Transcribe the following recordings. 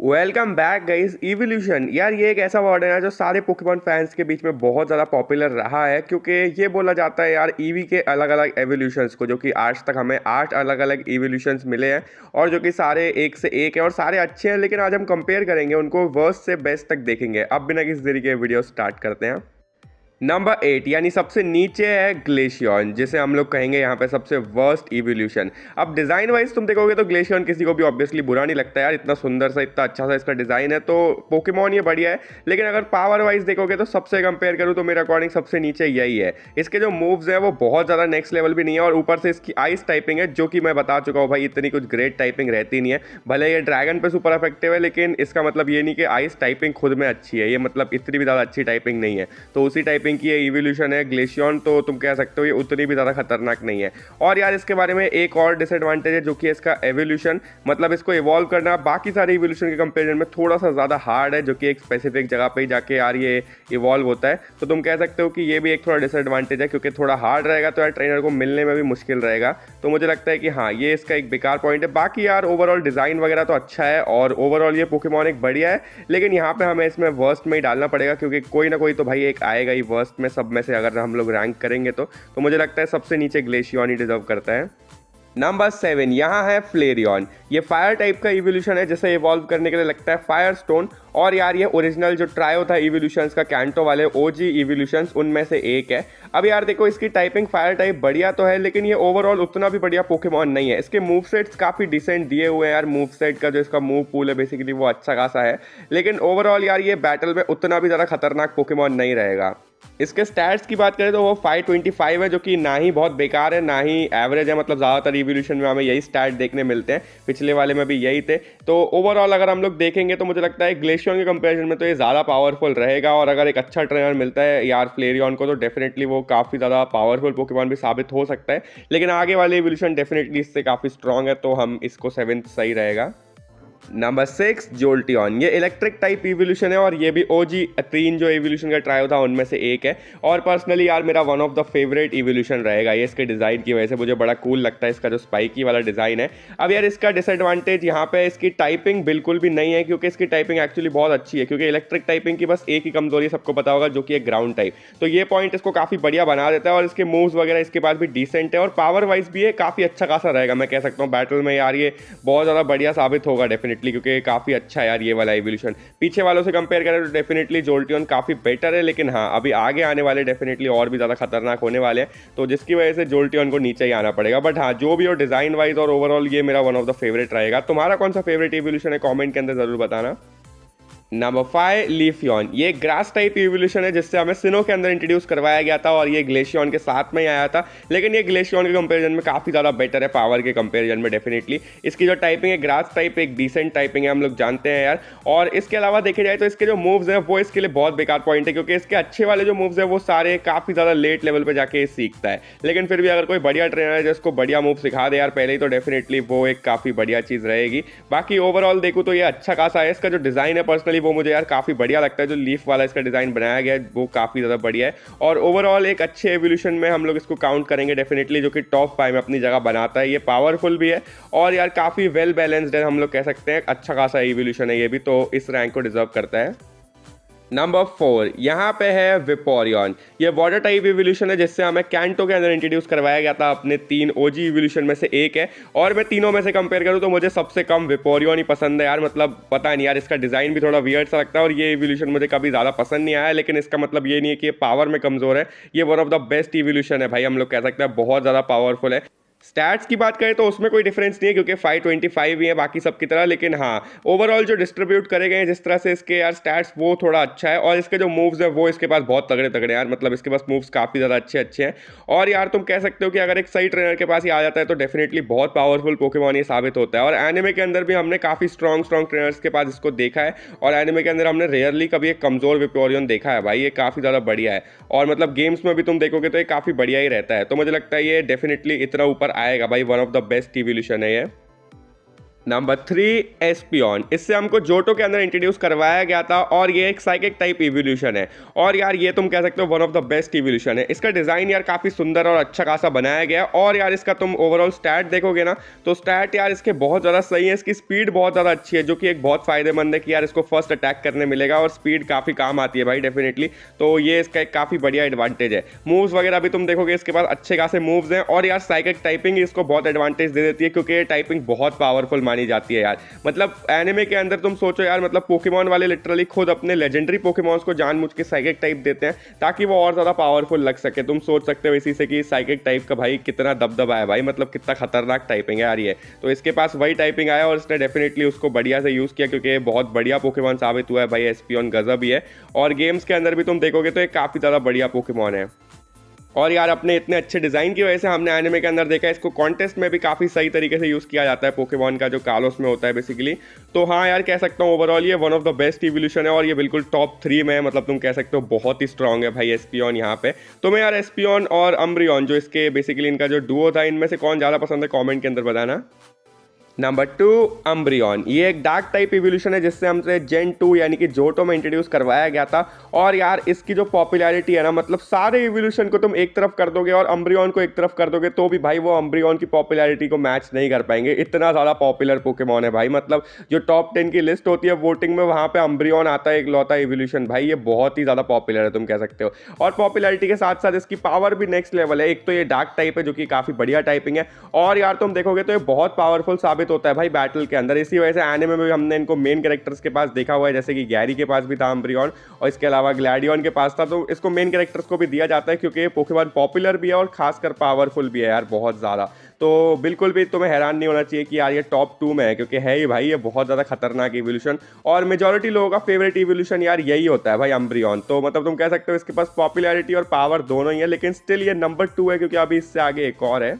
Welcome back guys. Evolution यार ये एक ऐसा वर्ड है ना जो सारे पोकेमॉन फैंस के बीच में बहुत ज़्यादा पॉपुलर रहा है, क्योंकि ये बोला जाता है यार ईवी के अलग अलग एवोल्यूशंस को, जो कि आज तक हमें 8 अलग अलग इवोल्यूशंस मिले हैं और जो कि सारे एक से एक हैं और सारे अच्छे हैं। लेकिन आज हम कंपेयर करेंगे उनको, वर्स्ट से बेस्ट तक देखेंगे। अब बिना किसी देरी के वीडियो स्टार्ट करते हैं। नंबर 8 यानी सबसे नीचे है ग्लेशियन, जिसे हम लोग कहेंगे यहाँ पे सबसे वर्स्ट इवोल्यूशन। अब डिज़ाइन वाइज तुम देखोगे तो ग्लेशियन किसी को भी ऑब्वियसली बुरा नहीं लगता यार, इतना सुंदर सा इतना अच्छा सा इसका डिज़ाइन है, तो पोकेमॉन ये बढ़िया है। लेकिन अगर पावर वाइज देखोगे तो सबसे कंपेयर करूँ तो मेरे अकॉर्डिंग सबसे नीचे यही है। इसके जो मूव्स हैं वो बहुत ज़्यादा नेक्स्ट लेवल भी नहीं है और ऊपर से इसकी आइस टाइपिंग है, जो कि मैं बता चुका हूँ भाई इतनी कुछ ग्रेट टाइपिंग रहती नहीं है। भले ये ड्रैगन पे सुपर इफेक्टिव है, लेकिन इसका मतलब ये नहीं कि आइस टाइपिंग खुद में अच्छी है, ये मतलब इतनी भी ज़्यादा अच्छी टाइपिंग नहीं है। तो उसी टाइपिंग की ये इवोल्यूशन है ग्लेशियन, तो तुम कह सकते हो ये उतनी भी ज़्यादा खतरनाक नहीं है। और यार इसके बारे में एक और डिसएडवांटेज है, जो कि इसका एवोल्यूशन, मतलब इसको इवॉल्व करना बाकी सारे इवोल्यूशन के कंपेरिजन में थोड़ा सा ज़्यादा हार्ड है, जो कि एक स्पेसिफिक जगह पे ही जाके यार ये इवॉल्व होता है। तो तुम कह सकते हो कि ये भी एक थोड़ा डिसएडवांटेज है, क्योंकि थोड़ा हार्ड रहेगा तो यार ट्रेनर को मिलने में भी मुश्किल रहेगा। तो मुझे लगता है कि हाँ, ये इसका एक बेकार पॉइंट है। बाकी यार ओवरऑल डिज़ाइन वगैरह तो अच्छा है और ओवरऑल ये पोकेमॉन एक बढ़िया है। लेकिन यहाँ पे हमें इसमें वर्स्ट में ही डालना पड़ेगा, क्योंकि कोई ना कोई तो भाई एक आएगा ही वर्स्ट में सब में से, अगर हम लोग रैंक करेंगे तो मुझे लगता है सबसे नीचे ग्लेशियन ही डिजर्व करता है। नंबर 7 यहाँ है फ्लेरियन। ये फायर टाइप का इवोल्यूशन है, जिसे इवॉल्व करने के लिए लगता है फायर स्टोन। और यार ये ओरिजिनल जो ट्रायो था इवोल्यूशंस का, कैंटो वाले ओजी इवोल्यूशंस, उनमें से एक है। अब यार देखो इसकी टाइपिंग फायर टाइप बढ़िया तो है, लेकिन ये ओवरऑल उतना भी बढ़िया पोकेमॉन नहीं है। इसके मूव सेट्स काफ़ी डिसेंट दिए हुए हैं यार, मूव सेट का जो इसका मूव पूल है बेसिकली वो अच्छा खासा है। लेकिन ओवरऑल यार ये बैटल में उतना भी ज़्यादा खतरनाक पोकेमॉन नहीं रहेगा। इसके स्टैट्स की बात करें तो वो 525 है, जो कि ना ही बहुत बेकार है ना ही एवरेज है। मतलब ज़्यादातर इवोल्यूशन में हमें यही स्टैट देखने मिलते हैं, पिछले वाले में भी यही थे। तो ओवरऑल अगर हम लोग देखेंगे तो मुझे लगता है ग्लेशियन के कंपैरिजन में तो ये ज़्यादा पावरफुल रहेगा। और अगर एक अच्छा ट्रेनर मिलता है यार फ्लेरियन को, तो डेफिनेटली वो काफ़ी ज़्यादा पावरफुल पोकेमॉन भी साबित हो सकता है। लेकिन आगे वाले इवोल्यूशन डेफिनेटली इससे काफ़ी स्ट्रॉन्ग है, तो हम इसको 7th सही रहेगा। नंबर 6 जोल्टियन। ये इलेक्ट्रिक टाइप इवोल्यूशन है और ये भी ओजी 3 जो इवोल्यूशन का ट्रायो था उनमें से एक है। और पर्सनली यार मेरा one of the favourite evolution रहेगा ये, इसके डिज़ाइन की वजह से मुझे बड़ा कूल लगता है इसका जो स्पाइकी वाला डिज़ाइन है। अब यार इसका डिसएडवांटेज यहाँ पे इसकी टाइपिंग बिल्कुल भी नहीं है, क्योंकि इसकी टाइपिंग एक्चुअली बहुत अच्छी है। क्योंकि इलेक्ट्रिक टाइपिंग की बस एक ही कमजोरी सबको पता होगा, जो कि है ग्राउंड टाइप। तो ये पॉइंट इसको काफ़ी बढ़िया बना देता है और इसके मूव्स वगैरह इसके पास भी डिसेंट है और पावर वाइज भी है काफ़ी अच्छा खासा रहेगा। मैं कह सकता हूँ बैटल में यार ये बहुत ज़्यादा बढ़िया साबित होगा डेफिनेटली, क्योंकि काफ़ी अच्छा है यार ये वाला इवोल्यूशन। पीछे वालों से कंपेयर करें तो डेफिनेटली जोल्टियन काफ़ी बेटर है, लेकिन हाँ अभी आगे आने वाले डेफिनेटली और भी ज़्यादा खतरनाक होने वाले हैं, तो जिसकी वजह से जोल्टियन को नीचे ही आना पड़ेगा। बट हाँ, जो भी हो डिज़ाइन वाइज और ओवरऑल ये मेरा वन ऑफ द फेवरेट रहेगा। तुम्हारा कौन सा फेवरेट इवोल्यूशन है कॉमेंट के अंदर ज़रूर बताना। नंबर 5 लीफियन। ये ग्रास टाइप इवोल्यूशन है, जिससे हमें सिनो के अंदर इंट्रोड्यूस करवाया गया था और ये ग्लेशियन के साथ में ही आया था। लेकिन ये ग्लेशियन के कंपैरिजन में काफ़ी ज़्यादा बेटर है पावर के कंपैरिजन में डेफिनेटली। इसकी जो टाइपिंग है ग्रास टाइप एक डिसेंट टाइपिंग है, हम लोग जानते हैं यार। और इसके अलावा देखे जाए तो इसके जो मूव्स हैं वो इसके लिए बहुत बेकार पॉइंट है, क्योंकि इसके अच्छे वाले जो मूव्स हैं वो सारे काफ़ी ज़्यादा लेट लेवल पर जाके सीखता है। लेकिन फिर भी अगर कोई बढ़िया ट्रेनर है जिसको बढ़िया मूव सिखा दे यार पहले ही, तो डेफिनेटली वो एक काफ़ी बढ़िया चीज़ रहेगी। बाकी ओवरऑल देखूँ तो ये अच्छा खासा है। इसका जो डिज़ाइन है पर्सनली वो मुझे यार काफ़ी बढ़िया लगता है, जो लीफ वाला इसका डिज़ाइन बनाया गया है वो काफ़ी ज़्यादा बढ़िया है। और ओवरऑल एक अच्छे एवोल्यूशन में हम लोग इसको काउंट करेंगे डेफिनेटली, जो कि टॉप 5 में अपनी जगह बनाता है। ये पावरफुल भी है और यार काफ़ी वेल बैलेंस्ड है, हम लोग कह सकते हैं अच्छा खासा एवोल्यूशन है ये भी, तो इस रैंक को डिजर्व करता है। नंबर 4 यहाँ पे है विपोरियन। ये वाटर टाइप इवोल्यूशन है, जिससे हमें कैंटो के अंदर इंट्रोड्यूस करवाया गया था, अपने 3 ओजी इवोल्यूशन में से एक है। और मैं तीनों में से कंपेयर करूँ तो मुझे सबसे कम विपोरियन ही पसंद है यार। मतलब पता नहीं यार, इसका डिज़ाइन भी थोड़ा वियर्ड सा लगता है और ये इवोल्यूशन मुझे कभी ज़्यादा पसंद नहीं आया। लेकिन इसका मतलब ये नहीं है कि ये पावर में कमज़ोर है, ये one of the best evolution है भाई, हम लोग कह सकते हैं बहुत ज़्यादा पावरफुल है। स्टैट्स की बात करें तो उसमें कोई डिफरेंस नहीं है, क्योंकि 525 ही है बाकी सब की तरह। लेकिन हाँ, ओवरऑल जो डिस्ट्रीब्यूट करे गए हैं जिस तरह से इसके यार स्टैट्स, वो थोड़ा अच्छा है। और इसके जो मूव्स है वो इसके पास बहुत तगड़े तगड़े यार, मतलब इसके पास मूव्स काफ़ी ज़्यादा अच्छे अच्छे हैं। और यार तुम कह सकते हो कि अगर एक सही ट्रेनर के पास ही आ जाता है तो डेफिनेटली बहुत पावरफुल पोकेमॉन ये साबित होता है। और एनिमे के अंदर भी हमने काफ़ी स्ट्रॉन्ग ट्रेनर्स के पास इसको देखा है, और एनिमे के अंदर हमने रेयरली कभी एक कमज़ोर विपोरियन देखा है भाई, ये काफ़ी ज़्यादा बढ़िया है। और मतलब गेम्स में भी तुम देखोगे तो ये काफ़ी बढ़िया ही रहता है। तो मुझे लगता है ये डेफिनेटली इतना ऊपर आएगा भाई, one of the best evolution है ये। नंबर 3 एस्पियन। इससे हमको जोटो के अंदर इंट्रोड्यूस करवाया गया था और ये एक साइकिक टाइप इवोल्यूशन है और यार ये तुम कह सकते हो one of the best evolution है। इसका डिज़ाइन यार काफ़ी सुंदर और अच्छा खासा बनाया गया और यार इसका तुम ओवरऑल स्टैट देखोगे ना तो स्टैट यार इसके बहुत ज़्यादा सही है। इसकी स्पीड बहुत ज़्यादा अच्छी है जो कि एक बहुत फ़ायदेमंद है कि यार इसको फर्स्ट अटैक करने मिलेगा और स्पीड काफ़ी काम आती है भाई डेफिनेटली। तो ये इसका एक काफ़ी बढ़िया एडवांटेज है। मूव्स वगैरह भी तुम देखोगे इसके पास अच्छे खासे मूव्स हैं और यार साइकिक टाइपिंग इसको बहुत एडवांटेज दे देती है क्योंकि ये टाइपिंग बहुत पावरफुल मानी जाती है यार। मतलब एनिमे के अंदर तुम सोचो यार, मतलब पोकेमॉन वाले लिटरली खुद अपने लेजेंडरी पोकेमॉन्स को जानबूझ के साइकिक टाइप देते हैं ताकि वो और ज़्यादा पावरफुल लग सके। तुम सोच सकते हो इसी से कि साइकिक टाइप का भाई कितना दबदबा है भाई, मतलब कितना खतरनाक टाइपिंग है यार ये। तो इसके पास वही टाइपिंग आया और इसने डेफिनेटली उसको बढ़िया से यूज़ किया क्योंकि बहुत बढ़िया पोकेमॉन साबित हुआ है भाई। एस्पियन गजब ही है और गेम्स के अंदर भी तुम देखोगे तो एक काफ़ी ज़्यादा बढ़िया पोकेमॉन है। और यार अपने इतने अच्छे डिज़ाइन की वजह से हमने एनिमे के अंदर देखा है इसको कॉन्टेस्ट में भी काफ़ी सही तरीके से यूज़ किया जाता है पोकेमॉन का जो कालोस में होता है बेसिकली। तो हाँ यार कह सकता हूँ ओवरऑल ये one of the best evolution है और ये बिल्कुल टॉप 3 में है। मतलब तुम कह सकते हो बहुत ही स्ट्रॉन्ग है भाई एस्पियन यहाँ पे। तो मैं यार एस्पियन और अम्ब्रियन जो इसके बेसिकली इनका जो डुओ था इनमें से कौन ज़्यादा पसंद है कॉमेंट के अंदर बताना। नंबर 2 अम्ब्रियन। ये एक डार्क टाइप इवोल्यूशन है जिससे हमसे जेन 2 यानी कि जोटो में इंट्रोड्यूस करवाया गया था और यार इसकी जो पॉपुलैरिटी है ना, मतलब सारे इवोल्यूशन को तुम एक तरफ कर दोगे और अम्ब्रियन को एक तरफ कर दोगे तो भी भाई वो अम्ब्रियन की पॉपुलैरिटी को मैच नहीं कर पाएंगे। इतना ज़्यादा पॉपुलर पोकेमॉन है भाई। मतलब जो टॉप 10 की लिस्ट होती है वोटिंग में वहाँ पे अम्ब्रियन आता है एक लौता इवोल्यूशन भाई। ये बहुत ही ज़्यादा पॉपुलर है तुम कह सकते हो और पॉपुलैरिटी के साथ साथ इसकी पावर भी नेक्स्ट लेवल है। एक तो ये डार्क टाइप है जो कि काफ़ी बढ़िया टाइपिंग है और यार तुम देखोगे तो ये बहुत पावरफुल साबित होता है भाई बैटल के अंदर। इसी वजह से एनिमे में भी हमने इनको मेन कैरेक्टर्स के पास देखा हुआ है, जैसे कि गैरी के पास भी था अम्ब्रियन और इसके अलावा ग्लैडियन के पास था। तो इसको मेन कैरेक्टर्स को भी दिया जाता है क्योंकि ये पोकेमॉन पॉपुलर भी है और खासकर पावरफुल भी है यार बहुत ज़्यादा। तो बिल्कुल भी तुम्हें हैरान नहीं होना चाहिए कि यार ये टॉप 2 में है क्योंकि है ही भाई ये बहुत ज़्यादा खतरनाक इवोल्यूशन और मेजॉरिटी लोगों का फेवरेट इवोल्यूशन यार यही होता है भाई अम्ब्रियन। तो मतलब तुम कह सकते हो इसके पास पॉपुलैरिटी और पावर दोनों ही है लेकिन स्टिल ये नंबर 2 है क्योंकि अभी इससे आगे एक और है।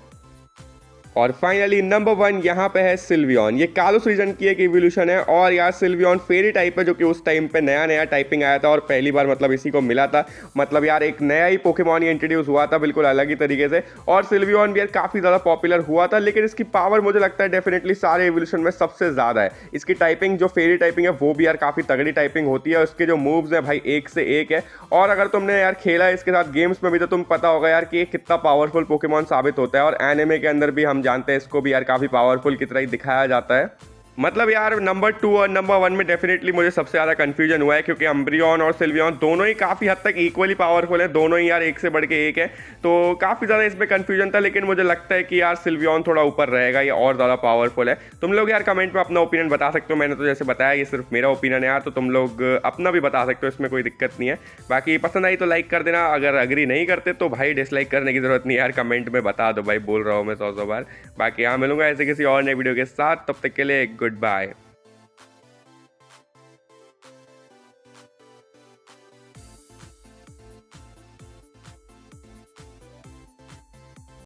और फाइनली नंबर 1 यहाँ पे है सिल्वियन। ये कालोस रीजन की एक इवोल्यूशन है और यार सिल्वियन फेरी टाइप है जो कि उस टाइम पे नया नया टाइपिंग आया था और पहली बार मतलब इसी को मिला था। मतलब यार एक नया ही पोकेमॉन ये इंट्रोड्यूस हुआ था बिल्कुल अलग ही तरीके से और सिल्वियन भी यार काफ़ी ज़्यादा पॉपुलर हुआ था लेकिन इसकी पावर मुझे लगता है डेफिनेटली सारे इवोल्यूशन में सबसे ज़्यादा है। इसकी टाइपिंग जो फेरी टाइपिंग है वो भी यार काफ़ी तगड़ी टाइपिंग होती है। उसके जो मूव्स हैं भाई एक से एक है और अगर तुमने यार खेला है इसके साथ गेम्स में भी तो तुम पता होगा यार कि ये कितना पावरफुल पोकेमॉन साबित होता है और एनिमे के अंदर भी हम जानते हैं इसको भी काफी पावरफुल की तरह ही दिखाया जाता है। मतलब यार नंबर 2 और नंबर 1 में डेफिनेटली मुझे सबसे ज़्यादा कंफ्यूजन हुआ है क्योंकि अम्ब्रियन और सिल्वियन दोनों ही काफ़ी हद तक इक्वली पावरफुल है, दोनों ही यार एक से बढ़ के एक है। तो काफ़ी ज़्यादा इसमें कंफ्यूजन था लेकिन मुझे लगता है कि यार सिल्वियन थोड़ा ऊपर रहेगा, ये और ज़्यादा पावरफुल है। तुम लोग यार कमेंट में अपना ओपिनियन बता सकते हो। मैंने तो जैसे बताया ये सिर्फ मेरा ओपिनियन है यार, तो तुम लोग अपना भी बता सकते हो, इसमें कोई दिक्कत नहीं है। बाकी पसंद आई तो लाइक कर देना, अगर अग्री नहीं करते तो भाई डिसलाइक करने की जरूरत नहीं यार, कमेंट में बता दो भाई, बोल रहा हूँ मैं 100 बार। बाकी यहाँ मिलूंगा ऐसे किसी और नए वीडियो के साथ, तब तक के लिए गुड बाय।